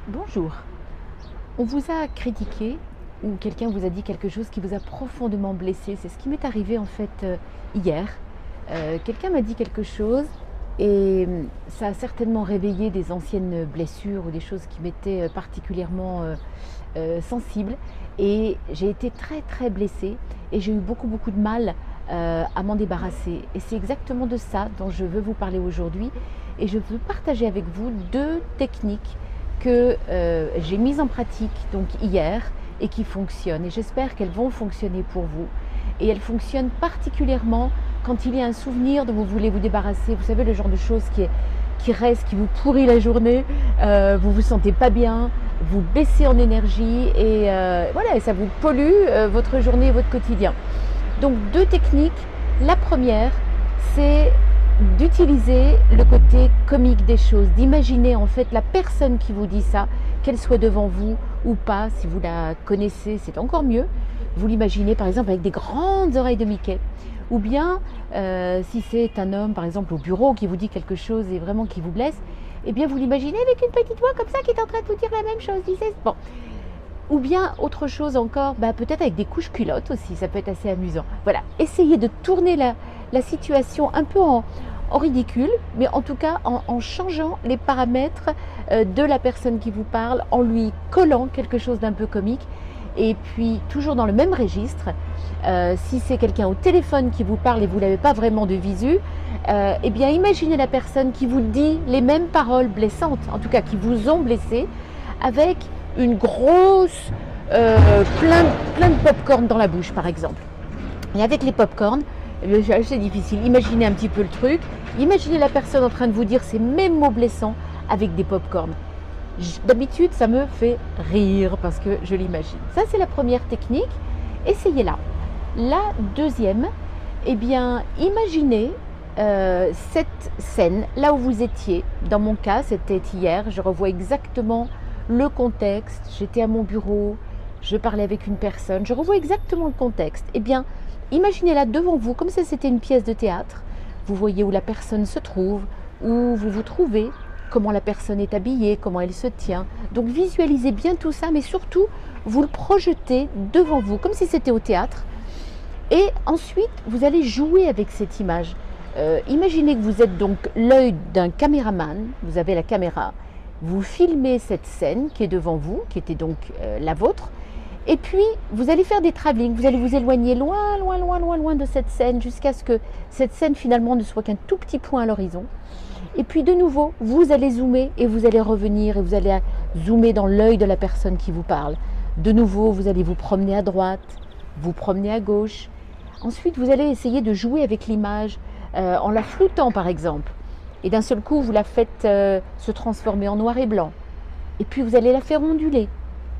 Bonjour. On vous a critiqué ou quelqu'un vous a dit quelque chose qui vous a profondément blessé. C'est ce qui m'est arrivé en fait hier. Quelqu'un m'a dit quelque chose et ça a certainement réveillé des anciennes blessures ou des choses qui m'étaient particulièrement sensibles. Et j'ai été très très blessée et j'ai eu beaucoup de mal à m'en débarrasser. Et c'est exactement de ça dont je veux vous parler aujourd'hui. Et je veux partager avec vous deux techniques que j'ai mises en pratique donc hier et qui fonctionnent. Et j'espère qu'elles vont fonctionner pour vous. Et elles fonctionnent particulièrement quand il y a un souvenir dont vous voulez vous débarrasser. Vous savez, le genre de choses qui reste, qui vous pourrit la journée, vous vous sentez pas bien, vous baissez en énergie et voilà, et ça vous pollue votre journée et votre quotidien. Donc deux techniques. La première, c'est d'utiliser le côté comique des choses, d'imaginer en fait la personne qui vous dit ça, qu'elle soit devant vous ou pas. Si vous la connaissez, c'est encore mieux. Vous l'imaginez par exemple avec des grandes oreilles de Mickey, ou bien si c'est un homme par exemple au bureau qui vous dit quelque chose et vraiment qui vous blesse, eh bien vous l'imaginez avec une petite voix comme ça qui est en train de vous dire la même chose. Bon. Ou bien autre chose encore, peut-être avec des couches culottes aussi, ça peut être assez amusant. Voilà, essayez de tourner la situation un peu en ridicule, mais en tout cas en changeant les paramètres de la personne qui vous parle, en lui collant quelque chose d'un peu comique. Et puis toujours dans le même registre, si c'est quelqu'un au téléphone qui vous parle et vous n'avez pas vraiment de visu, eh bien imaginez la personne qui vous dit les mêmes paroles blessantes, en tout cas qui vous ont blessé, avec une grosse, plein de pop-corn dans la bouche par exemple. Et avec les pop-corn, c'est difficile. Imaginez un petit peu le truc. Imaginez la personne en train de vous dire ces mêmes mots blessants avec des pop-corn. D'habitude, ça me fait rire parce que je l'imagine. Ça, c'est la première technique. Essayez-la. La deuxième, eh bien, imaginez cette scène là où vous étiez. Dans mon cas, c'était hier. Je revois exactement le contexte. J'étais à mon bureau. Je parlais avec une personne. Je revois exactement le contexte. Eh bien, imaginez-la devant vous, comme si c'était une pièce de théâtre. Vous voyez où la personne se trouve, où vous vous trouvez, comment la personne est habillée, comment elle se tient. Donc visualisez bien tout ça, mais surtout, vous le projetez devant vous, comme si c'était au théâtre. Et ensuite, vous allez jouer avec cette image. Imaginez que vous êtes donc l'œil d'un caméraman, vous avez la caméra, vous filmez cette scène qui est devant vous, qui était donc la vôtre. Et puis, vous allez faire des travelling, vous allez vous éloigner loin de cette scène jusqu'à ce que cette scène finalement ne soit qu'un tout petit point à l'horizon. Et puis de nouveau, vous allez zoomer et vous allez revenir et vous allez zoomer dans l'œil de la personne qui vous parle. De nouveau, vous allez vous promener à droite, vous promener à gauche. Ensuite, vous allez essayer de jouer avec l'image en la floutant par exemple. Et d'un seul coup, vous la faites se transformer en noir et blanc. Et puis, vous allez la faire onduler.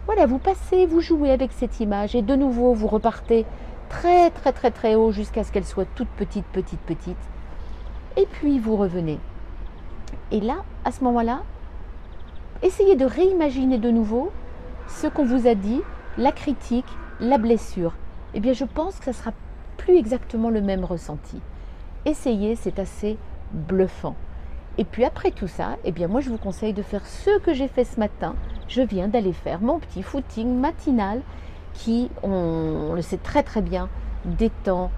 Voilà, vous passez, vous jouez avec cette image et de nouveau, vous repartez très haut jusqu'à ce qu'elle soit toute petite. Et puis, vous revenez. Et là, à ce moment-là, essayez de réimaginer de nouveau ce qu'on vous a dit, la critique, la blessure. Eh bien, je pense que ça sera plus exactement le même ressenti. Essayez, c'est assez bluffant. Et puis après tout ça, eh bien moi je vous conseille de faire ce que j'ai fait ce matin. Je viens d'aller faire mon petit footing matinal qui, on le sait très bien, détend,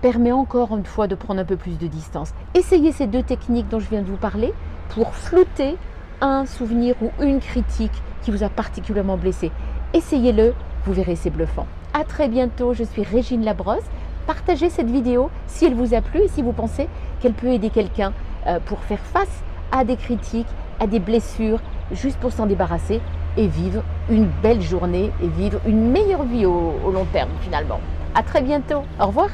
permet encore une fois de prendre un peu plus de distance. Essayez ces deux techniques dont je viens de vous parler pour flouter un souvenir ou une critique qui vous a particulièrement blessé. Essayez-le, vous verrez, c'est bluffant. À très bientôt, je suis Régine Labrosse. Partagez cette vidéo si elle vous a plu et si vous pensez qu'elle peut aider quelqu'un pour faire face à des critiques, à des blessures, juste pour s'en débarrasser et vivre une belle journée et vivre une meilleure vie au long terme finalement. À très bientôt, au revoir.